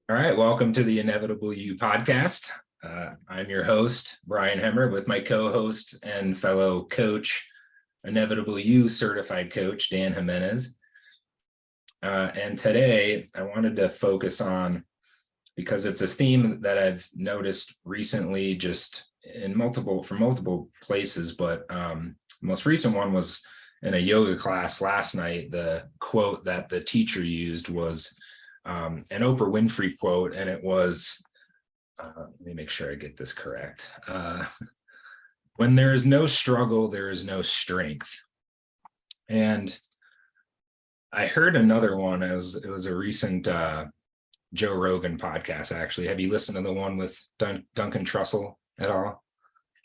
All right, welcome to the Inevitable You podcast. I'm your host, Brian Hemmer, with my co-host and fellow coach, Inevitable You certified coach, Dan Jimenez. And today I wanted to focus on, because it's a theme that I've noticed recently just from multiple places, but the most recent one was in a yoga class last night. The quote that the teacher used was an Oprah Winfrey quote, and it was, let me make sure I get this correct. When there is no struggle, there is no strength. And I heard another one as it was a recent Joe Rogan podcast, actually. Have you listened to the one with Duncan Trussell at all?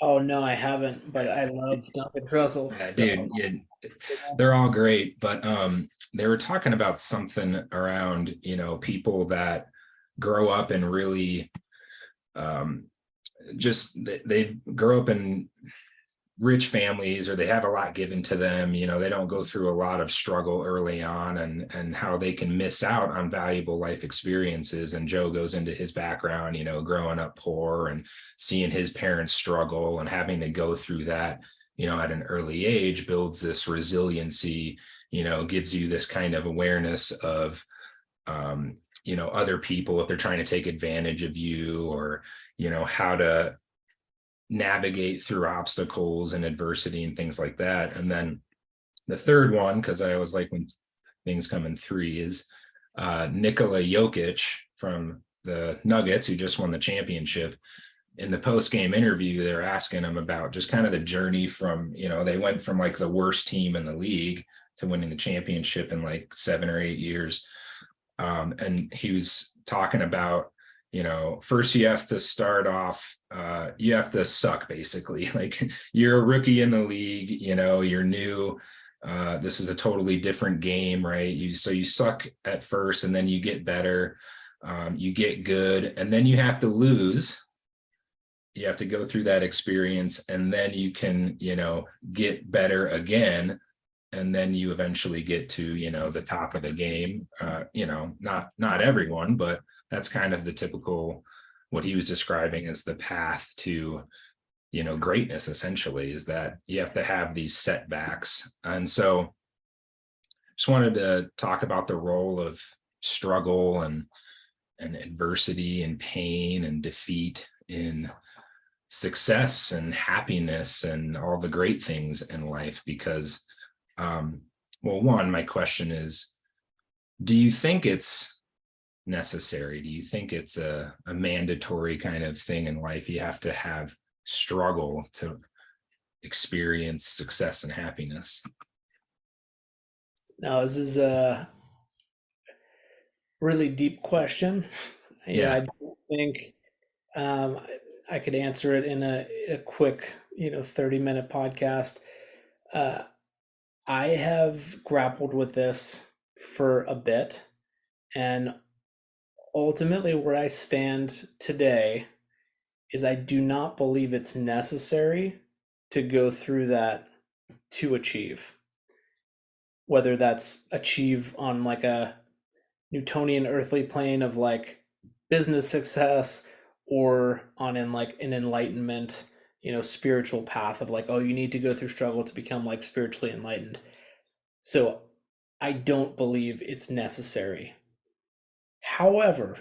Oh no, I haven't, but I love Duncan Trussell. Yeah, dude, So yeah, they're all great, but they were talking about something around, people that grow up in really um, just they grow up in rich families, or they have a lot given to them. They don't go through a lot of struggle early on, and how they can miss out on valuable life experiences. And Joe goes into his background, growing up poor and seeing his parents struggle and having to go through that, at an early age, builds this resiliency, gives you this kind of awareness of other people if they're trying to take advantage of you, or how to navigate through obstacles and adversity and things like that. And then the third one, because I always like when things come in three, is Nikola Jokic from the Nuggets, who just won the championship. In the post-game interview, they're asking him about just kind of the journey from, they went from like the worst team in the league to winning the championship in like 7 or 8 years. And he was talking about, first you have to start off, you have to suck, basically. Like, you're a rookie in the league, you're new. This is a totally different game, right? So you suck at first, and then you get better, you get good, and then you have to lose. You have to go through that experience, and then you can, get better again, and then you eventually get to, the top of the game. Not everyone, but that's kind of the typical, what he was describing as the path to, greatness, essentially, is that you have to have these setbacks. And so just wanted to talk about the role of struggle and adversity and pain and defeat in success and happiness and all the great things in life. Because well, one, my question is, do you think it's necessary? Do you think it's a mandatory kind of thing in life? You have to have struggle to experience success and happiness? now this is a really deep question. Yeah. I don't think um, I could answer it in a quick, 30-minute podcast. Uh, I have grappled with this for a bit, and ultimately where I stand today is I do not believe it's necessary to go through that to achieve. Whether that's achieve on like a Newtonian earthly plane of like business success, or on in like an enlightenment, spiritual path of like, oh, you need to go through struggle to become like spiritually enlightened. So I don't believe it's necessary. However,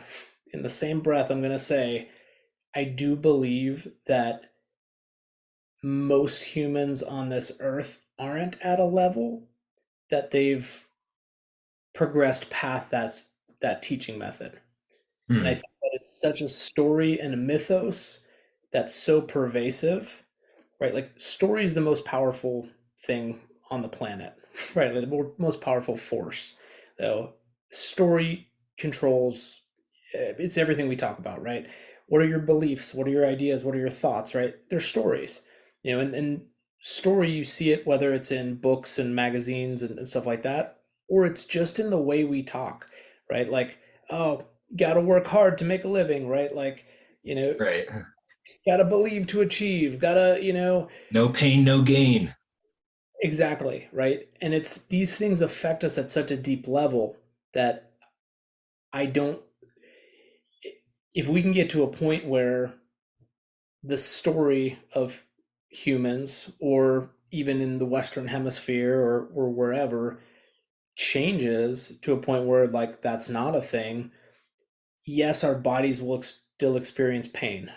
in the same breath, I'm going to say I do believe that most humans on this earth aren't at a level that they've progressed past that teaching method. And I Hmm. think that it's such a story and a mythos that's so pervasive, right? Like, story is the most powerful thing on the planet, right? Like the most powerful force. So story controls, it's everything we talk about, right? What are your beliefs? What are your ideas? What are your thoughts, right? They're stories, and story, you see it whether it's in books and magazines and stuff like that, or it's just in the way we talk, right? Like, oh, gotta work hard to make a living, right? Like, you know, Right. gotta believe to achieve, gotta, No pain, no gain. exactly, right? And it's these things affect us at such a deep level that I don't, if we can get to a point where the story of humans, or even in the Western Hemisphere or wherever, changes to a point where like that's not a thing, yes, our bodies will still experience pain,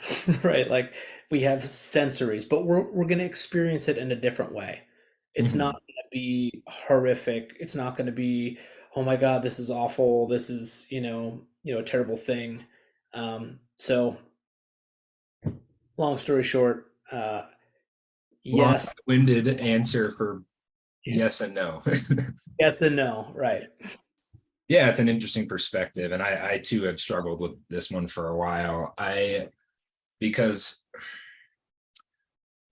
right? Like we have sensories, but we're going to experience it in a different way. It's not Mhm. going to be horrific. It's not going to be, oh my God, this is awful. This is, a terrible thing. So long story short, yes, Long-winded answer for yes and no. yes and no, right? Yeah, it's an interesting perspective. And I too have struggled with this one for a while. Because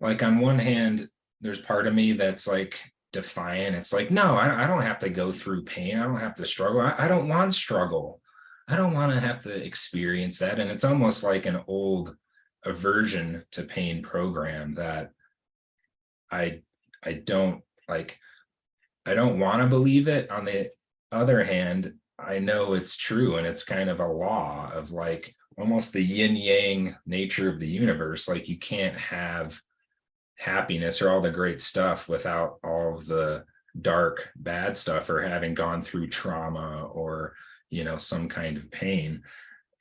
like on one hand, there's part of me that's like defiant. It's like, no, I don't have to go through pain. I don't have to struggle. I don't want struggle. I don't want to have to experience that. And it's almost like an old aversion to pain program that I I don't like. I don't want to believe it. On the other hand, I know it's true, and it's kind of a law of like almost the yin yang nature of the universe. Like you can't have happiness or all the great stuff without all of the dark bad stuff, or having gone through trauma, or some kind of pain.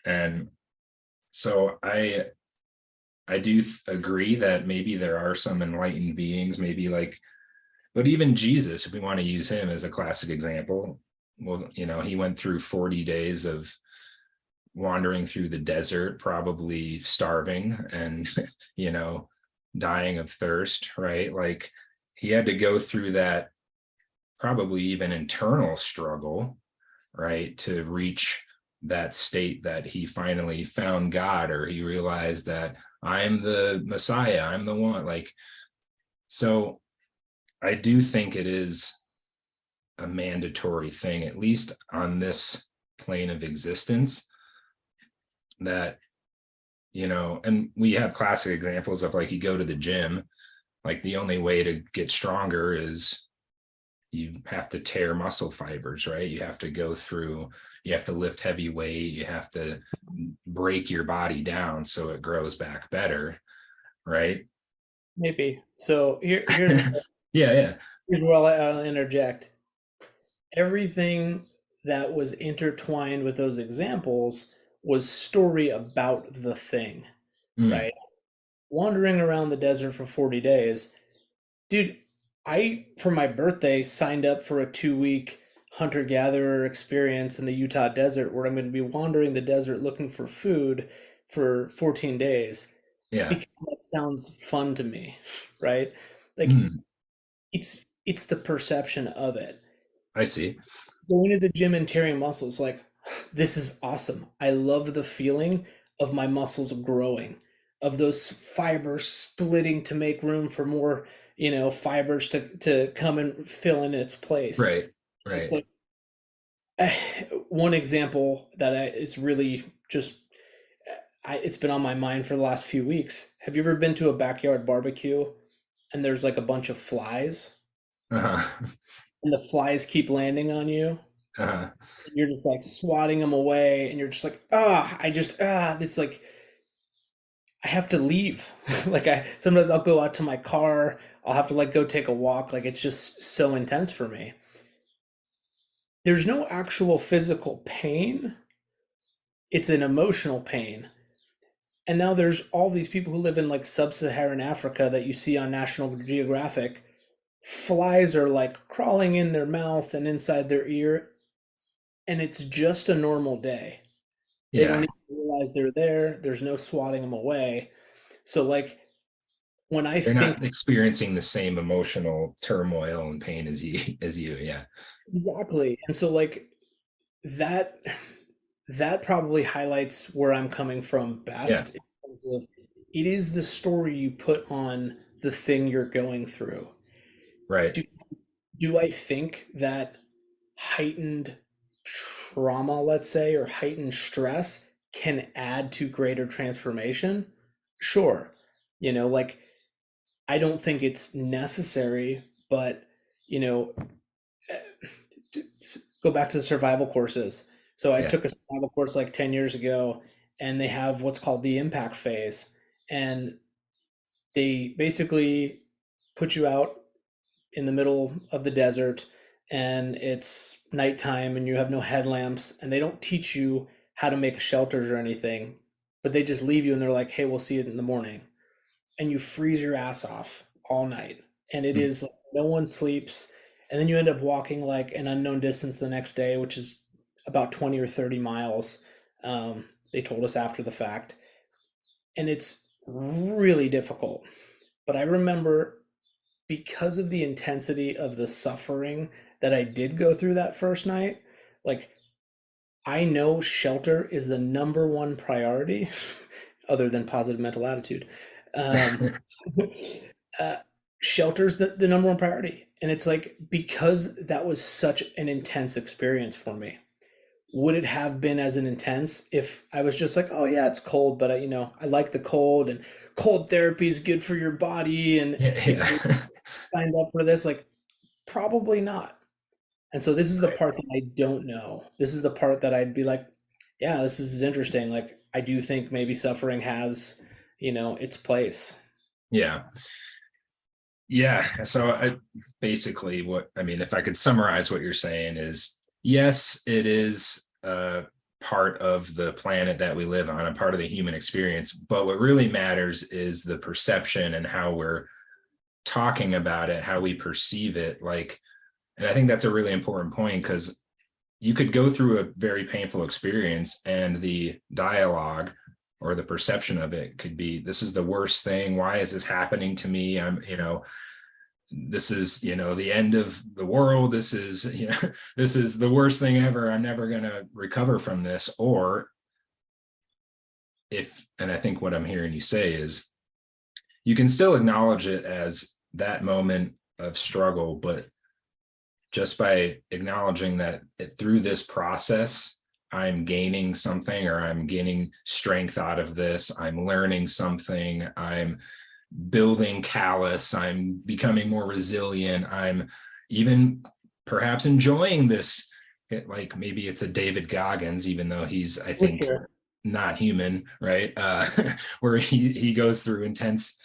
And so I do agree that maybe there are some enlightened beings, maybe like, but even Jesus, if we want to use him as a classic example, well, he went through 40 days of wandering through the desert, probably starving and, you know, dying of thirst, right? Like he had to go through that, probably even internal struggle, right? To reach that state that he finally found God, or he realized that I'm the Messiah, I'm the one. Like, so I do think it is a mandatory thing, at least on this plane of existence, that, and we have classic examples of like you go to the gym, like the only way to get stronger is you have to tear muscle fibers, right? You have to go through, you have to lift heavy weight, you have to break your body down so it grows back better, right? Maybe. So here's Yeah, yeah, here's where I'll interject. Everything that was intertwined with those examples was story about the thing, mm, right? Wandering around the desert for 40 days. Dude, I, for my birthday, signed up for a 2-week hunter gatherer experience in the Utah desert where I'm going to be wandering the desert looking for food for 14 days yeah, because that sounds fun to me, right? Like mm, it's the perception of it. I see. Going to the gym and tearing muscles, like this is awesome. I love the feeling of my muscles growing, of those fibers splitting to make room for more, fibers to come and fill in its place. Right, It's right. like one example that it's really just it's been on my mind for the last few weeks. Have you ever been to a backyard barbecue and there's like a bunch of flies Uh-huh. and the flies keep landing on you? Uh-huh. You're just like swatting them away and you're just like it's like I have to leave. Like I sometimes I'll go out to my car, I'll have to like go take a walk, like it's just so intense for me. There's no actual physical pain, it's an emotional pain. And now there's all these people who live in like sub-Saharan Africa that you see on National Geographic. Flies are like crawling in their mouth and inside their ear, and it's just a normal day. They don't Yeah, even realize they're there. There's no swatting them away. So like when I they're think not experiencing the same emotional turmoil and pain as you. Yeah, exactly, and so like that that probably highlights where I'm coming from yeah, best in terms of it is the story you put on the thing you're going through. right, Do do I think that heightened trauma, let's say, or heightened stress can add to greater transformation? Sure. Like I don't think it's necessary, but you know, go back to the survival courses. So I yeah, took a survival course like 10 years ago, and they have what's called the impact phase. And they basically put you out in the middle of the desert, and it's nighttime and you have no headlamps, and they don't teach you how to make shelters or anything, but they just leave you and they're like, hey, we'll see you in the morning. And you freeze your ass off all night. And it Mm. is like no one sleeps. And then you end up walking like an unknown distance the next day, which is about 20 or 30 miles. They told us after the fact. And it's really difficult. But I remember, because of the intensity of the suffering that I did go through that first night, like, I know shelter is the number one priority, other than positive mental attitude. Um, uh, Shelter's the number one priority. And it's like, because that was such an intense experience for me, would it have been as an intense if I was just like, oh yeah, it's cold, but I like the cold, and cold therapy is good for your body, and Yeah, yeah. signed up for this? Like, probably not. And so this is the Right. part that I don't know. This is the part that I'd be like, yeah, this is interesting. Like, I do think maybe suffering has, its place. Yeah. Yeah. So I basically what I mean, if I could summarize what you're saying is yes, it is part of the planet that we live on, a part of the human experience. But what really matters is the perception and how we're talking about it, how we perceive it. Like, and I think that's a really important point because you could go through a very painful experience and the dialogue or the perception of it could be, this is the worst thing, why is this happening to me, this is the end of the world, this is this is the worst thing ever, I'm never going to recover from this. Or if, and I think what I'm hearing you say is, you can still acknowledge it as that moment of struggle, but just by acknowledging that through this process, I'm gaining something, or I'm gaining strength out of this. I'm learning something. I'm building callus. I'm becoming more resilient. I'm even perhaps enjoying this. Like maybe it's a David Goggins, even though he's, I For think, sure. not human, right? Where he goes through intense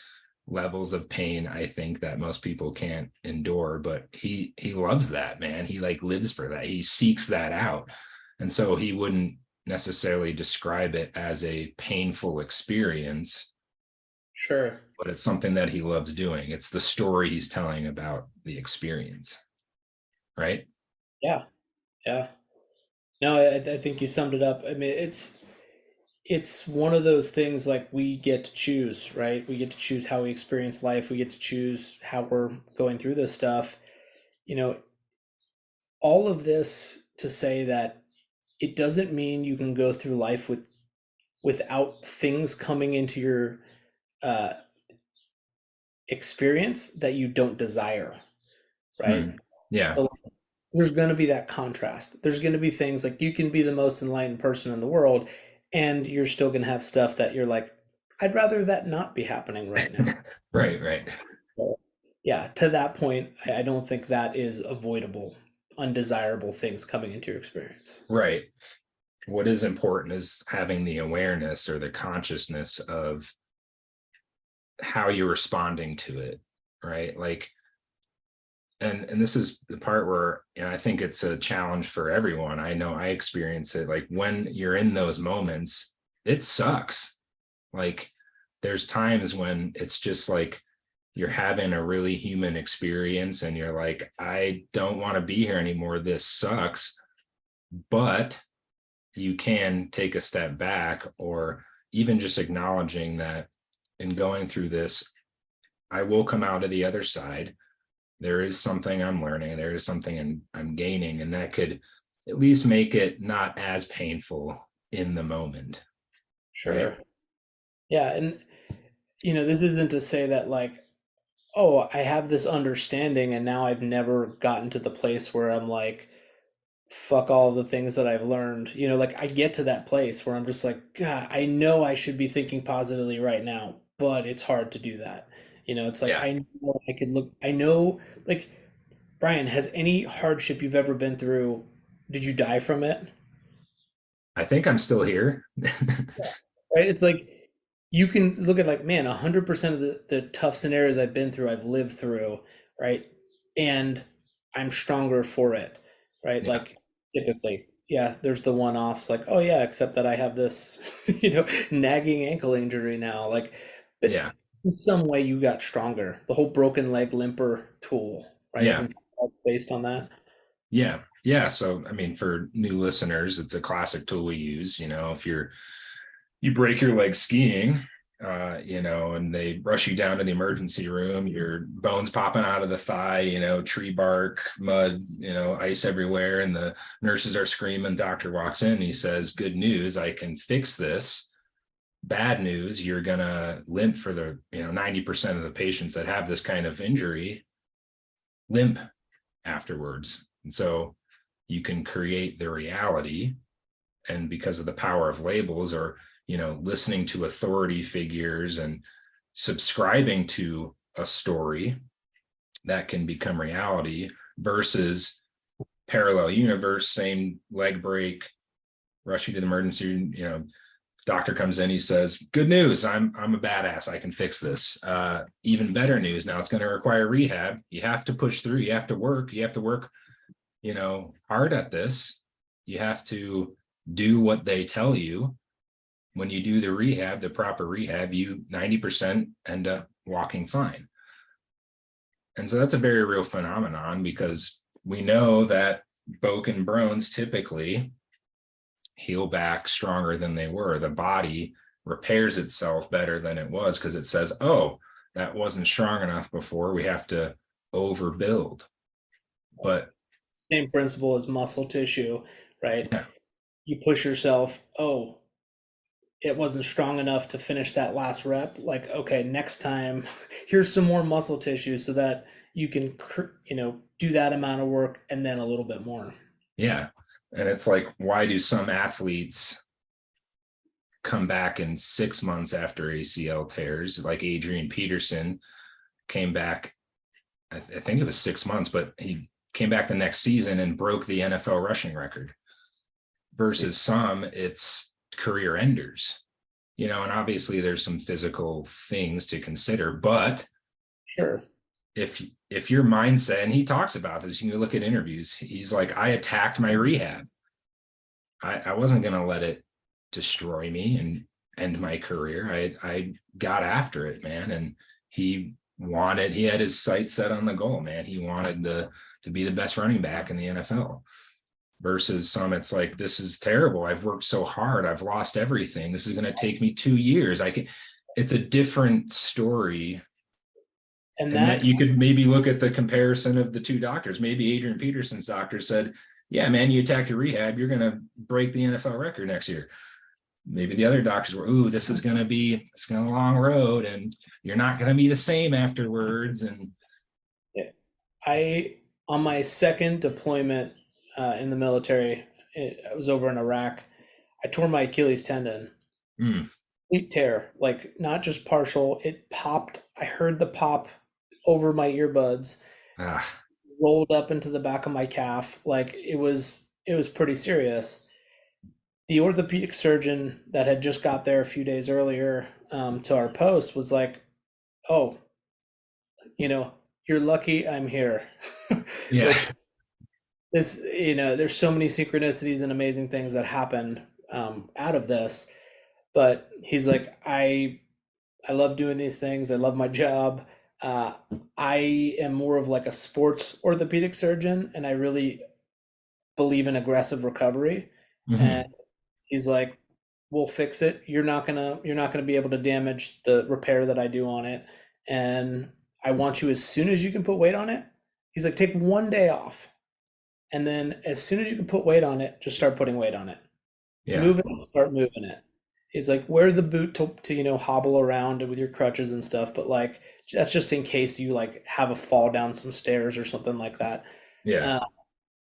levels of pain, I think, that most people can't endure, but he loves that, man. He like lives for that, he seeks that out. And so he wouldn't necessarily describe it as a painful experience, Sure. but it's something that he loves doing. It's the story he's telling about the experience, right? Yeah. Yeah. No, I think you summed it up. I mean, it's one of those things, like, we get to choose, right? We get to choose how we experience life. We get to choose how we're going through this stuff. You know, all of this to say that it doesn't mean you can go through life without things coming into your uh, experience that you don't desire, right? Hmm. Yeah. So there's going to be that contrast. There's going to be things like, you can be the most enlightened person in the world, and you're still going to have stuff that you're like, I'd rather that not be happening right now. Right, right, So, yeah, to that point, I don't think that is avoidable, undesirable things coming into your experience. right. What is important is having the awareness or the consciousness of how you're responding to it, right? Like, and this is the part where, I think it's a challenge for everyone. I know I experience it. Like when you're in those moments, it sucks. Like there's times when it's just like you're having a really human experience and you're like, I don't want to be here anymore, this sucks. But you can take a step back, or even just acknowledging that in going through this, I will come out of the other side. There is something I'm learning, there is something I'm gaining, and that could at least make it not as painful in the moment, right? Sure. Yeah, and this isn't to say that, like, oh, I have this understanding and now I've never gotten to the place where I'm like, fuck all the things that I've learned. Like, I get to that place where I'm just like, God, I know I should be thinking positively right now, but it's hard to do that. It's like, Yeah. I know I could look, I know, like, Brian, has any hardship you've ever been through, did you die from it? I think I'm still here. Right? It's like you can look at like, man, 100% of the tough scenarios I've been through, I've lived through, right? And I'm stronger for it, right? Yeah, Like typically, yeah, there's the one-offs like, oh yeah, except that I have this, nagging ankle injury now. Like, but yeah, in some way you got stronger. The whole broken leg limper tool, right? yeah, Isn't that based on that? yeah, yeah. So, I mean, for new listeners, it's a classic tool we use. If you break your leg skiing, and they rush you down to the emergency room, your bones popping out of the thigh, tree bark, mud, ice everywhere, and the nurses are screaming. Doctor walks in, and he says, "Good news, I can fix this. Bad news, you're gonna limp for the 90% of the patients that have this kind of injury limp afterwards." And so you can create the reality, and because of the power of labels, or listening to authority figures and subscribing to a story, that can become reality, versus parallel universe, same leg break, rushing to the emergency, doctor comes in, he says, "Good news, I'm a badass, I can fix this." Even better news, now it's going to require rehab. You have to push through, you have to work hard at this. You have to do what they tell you. When you do the rehab, the proper rehab, you 90% end up walking fine. And so that's a very real phenomenon, because we know that broken bones typically heal back stronger than they were. The body repairs itself better than it was, because it says, oh, that wasn't strong enough before, we have to overbuild. But Same principle as muscle tissue, right? yeah, You push yourself, oh, it wasn't strong enough to finish that last rep. Like, okay, next time, here's some more muscle tissue so that you can, do that amount of work and then a little bit more. yeah. And it's like, why do some athletes come back in 6 months after ACL tears? Like Adrian Peterson came back, I think it was 6 months, but he came back the next season and broke the NFL rushing record. Versus some, it's career enders. And obviously there's some physical things to consider, but Sure. if your mindset, and he talks about this, you can look at interviews, he's like, I attacked my rehab. I wasn't going to let it destroy me and end my career. I got after it, man. And he had his sights set on the goal, man. He wanted to be the best running back in the NFL. Versus some, it's like, this is terrible, I've worked so hard, I've lost everything, this is going to take me 2 years. It's a different story. And And that that, you could maybe look at the comparison of the two doctors. Maybe Adrian Peterson's doctor said, yeah, man, you attacked your rehab, you're going to break the NFL record next year. Maybe the other doctors were, ooh, it's going to be a long road, and you're not going to be the same afterwards. And I, on my second deployment in the military, I was over in Iraq. I tore my Achilles tendon, mm, complete tear, like not just partial. It popped. I heard the pop over my earbuds, ah, rolled up into the back of my calf. Like it was pretty serious. The orthopedic surgeon that had just got there a few days earlier to our post was like, "Oh, you're lucky I'm here," yeah, which there's so many synchronicities and amazing things that happened out of this. But he's like, I love doing these things. I love my job. Uh, I am more of like a sports orthopedic surgeon, and I really believe in aggressive recovery. And mm-hmm, he's like, "We'll fix it. You're not gonna be able to damage the repair that I do on it, and I want you as soon as you can put weight on it." He's like, "Take one day off, and then as soon as you can put weight on it, just start putting weight on it. yeah, Move it, start moving it." He's like, "Wear the boot to hobble around with your crutches and stuff, but like that's just in case you like have a fall down some stairs or something like that." yeah, Uh,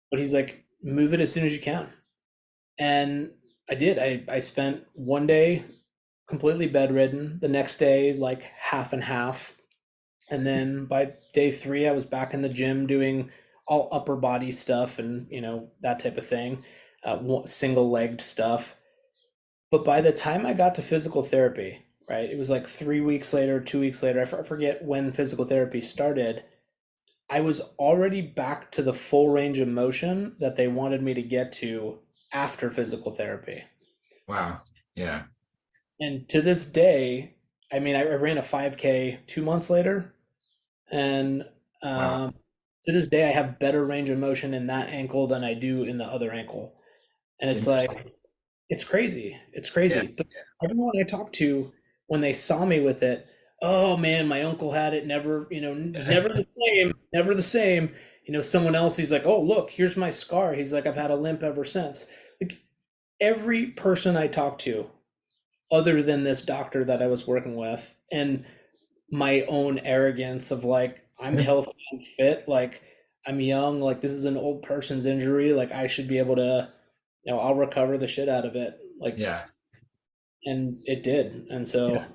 but he's like, "Move it as soon as you can." And I did. I spent one day completely bedridden, the next day like half and half, and then by day three I was back in the gym doing all upper body stuff and that type of thing, single legged stuff. But by the time I got to physical therapy, right, it was like 3 weeks later, 2 weeks later, I forget when physical therapy started. I was already back to the full range of motion that they wanted me to get to after physical therapy. Wow. Yeah. And to this day, I mean, I ran a 5K 2 months later, and Wow. um, to this day, I have better range of motion in that ankle than I do in the other ankle. And it's Interesting. like, it's crazy. It's Yeah. crazy. But everyone I talked to, when they saw me with it, oh man, my uncle had it, never, it was never the same, never the same. Someone else, he's like, oh, look, here's my scar. He's like, I've had a limp ever since. Like every person I talked to, other than this doctor that I was working with, and my own arrogance of like, I'm healthy and fit, like I'm young, like this is an old person's injury, like I should be able to, I'll recover the shit out of it. Like, Yeah. and it did. And so Yeah.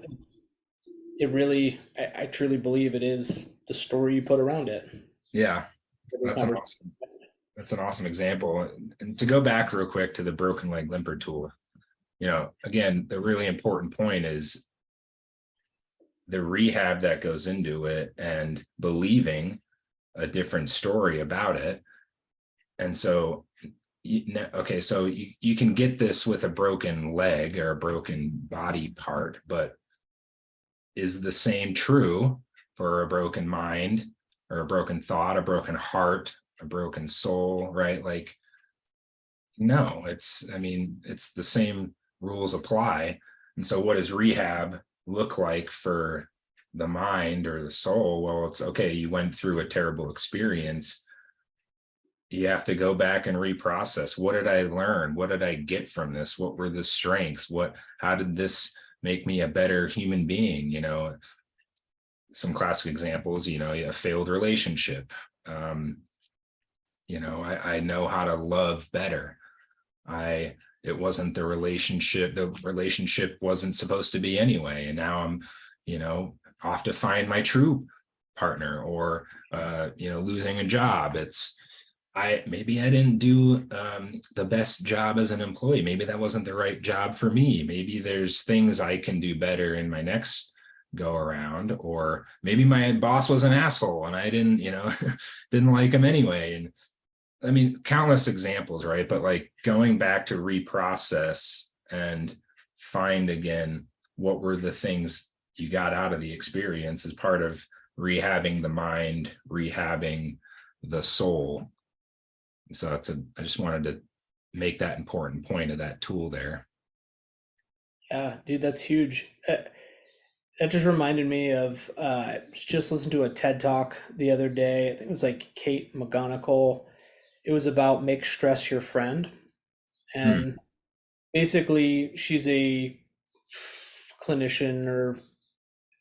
it really, I truly believe it is the story you put around it. Yeah. Every That's an conversation. awesome, that's an awesome example. And to go back real quick to the broken leg limper tool, again, the really important point is the rehab that goes into it and believing a different story about it. And so, okay, so you can get this with a broken leg or a broken body part, but is the same true for a broken mind or a broken thought, a broken heart, a broken soul, right? Like, no, I mean, it's the same rules apply. And so, what does rehab look like for the mind or the soul? Well, it's okay, you went through a terrible experience. You have to go back and reprocess. What did I learn? What did I get from this? What were the strengths? How did this make me a better human being? Some classic examples, a failed relationship. Um, I know how to love better. I it wasn't the relationship wasn't supposed to be anyway. And now I'm, off to find my true partner, or losing a job. Maybe I didn't do the best job as an employee. Maybe that wasn't the right job for me. Maybe there's things I can do better in my next go around, or maybe my boss was an asshole and I didn't, didn't like him anyway. And I mean, countless examples, right? But like going back to reprocess and find again what were the things you got out of the experience as part of rehabbing the mind, rehabbing the soul. So I just wanted to make that important point of that tool there. Yeah, dude, that's huge. That just reminded me of just listened to a TED talk the other day. I think it was like Kate McGonigal. It was about make stress your friend. Hmm. And basically, she's a clinician or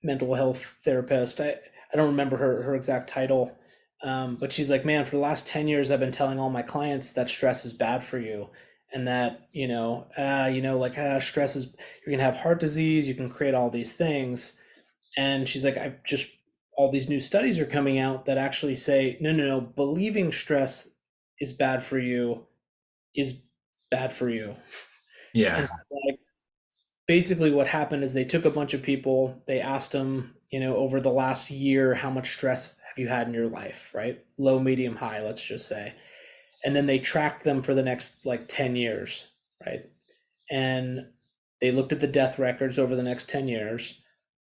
mental health therapist. I don't remember her exact title, but she's like, man, for the last 10 years, I've been telling all my clients that stress is bad for you. And that, like, stress is, you're going to have heart disease, you can create all these things. And she's like, all these new studies are coming out that actually say, no, no, no, believing stress is bad for you is bad for you. And Yeah. like, basically what happened is they took a bunch of people, they asked them, over the last year, how much stress have you had in your life, right? Low, medium, high, let's just say. And then they tracked them for the next like 10 years, right? And they looked at the death records over the next 10 years,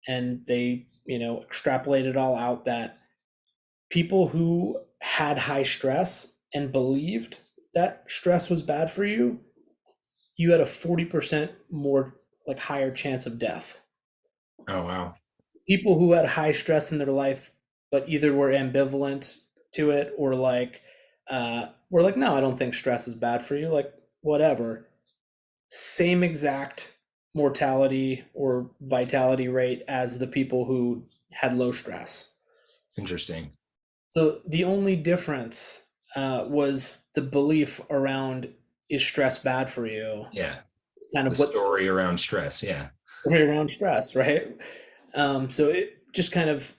and they, extrapolated all out that people who had high stress and believed that stress was bad for you, you had a 40% more, like, higher chance of death. Oh, wow. People who had high stress in their life but either were ambivalent to it, or like were like, no, I don't think stress is bad for you, like whatever, same exact mortality or vitality rate as the people who had low stress. Interesting. So the only difference was the belief around, is stress bad for you? Yeah. It's kind The of what story around stress. Yeah. around stress, right? So it just kind of,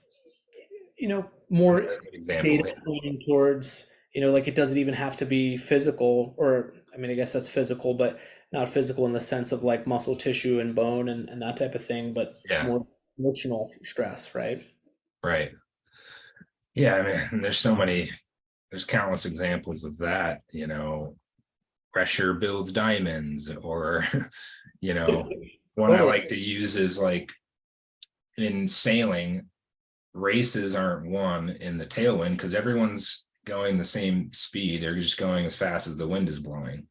more Another good example. data Yeah. pointing towards, like it doesn't even have to be physical, or I mean, I guess that's physical, but not physical in the sense of like muscle tissue and bone and that type of thing, but it's Yeah, more emotional stress, right? right. Yeah, I mean, there's countless examples of that, pressure builds diamonds, or, one I Totally. like to use is like in sailing, races aren't won in the tailwind because everyone's going the same speed. They're just going as fast as the wind is blowing.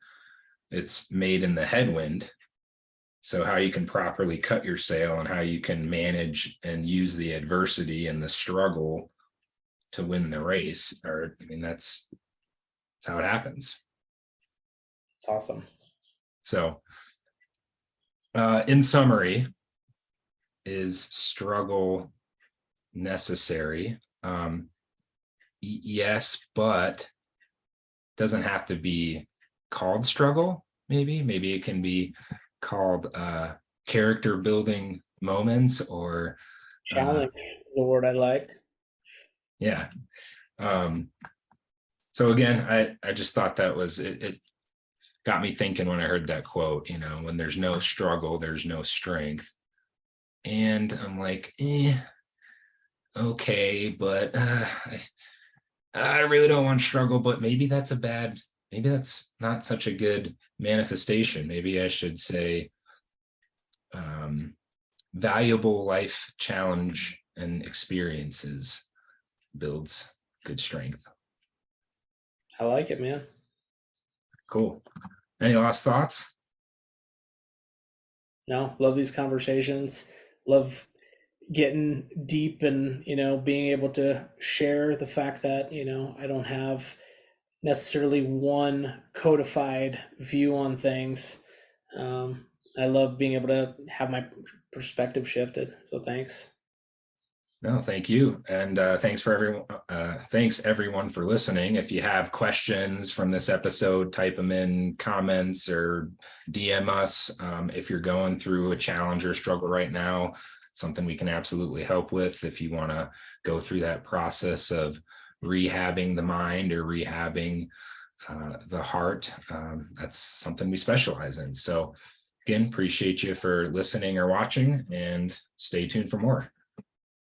It's made in the headwind. So how you can properly cut your sail and how you can manage and use the adversity and the struggle to win the race, or I mean, that's how it happens. It's awesome. So in summary, is struggle necessary? Yes, but doesn't have to be called struggle. Maybe it can be called character building moments, or Challenge is a word I like. yeah. So again, I just thought that was it got me thinking when I heard that quote, when there's no struggle, there's no strength. And I'm like, okay, but I really don't want to struggle, but maybe that's not such a good manifestation. Maybe I should say valuable life challenge and experiences builds good strength. I like it, man. Cool. Any last thoughts? No, love these conversations. Love getting deep and, being able to share the fact that, I don't have necessarily one codified view on things. I love being able to have my perspective shifted. So thanks. No, thank you. And thanks everyone for listening. If you have questions from this episode, type them in comments or DM us. If you're going through a challenge or struggle right now, something we can absolutely help with. If you want to go through that process of rehabbing the mind or rehabbing the heart, that's something we specialize in. So again, appreciate you for listening or watching, and stay tuned for more.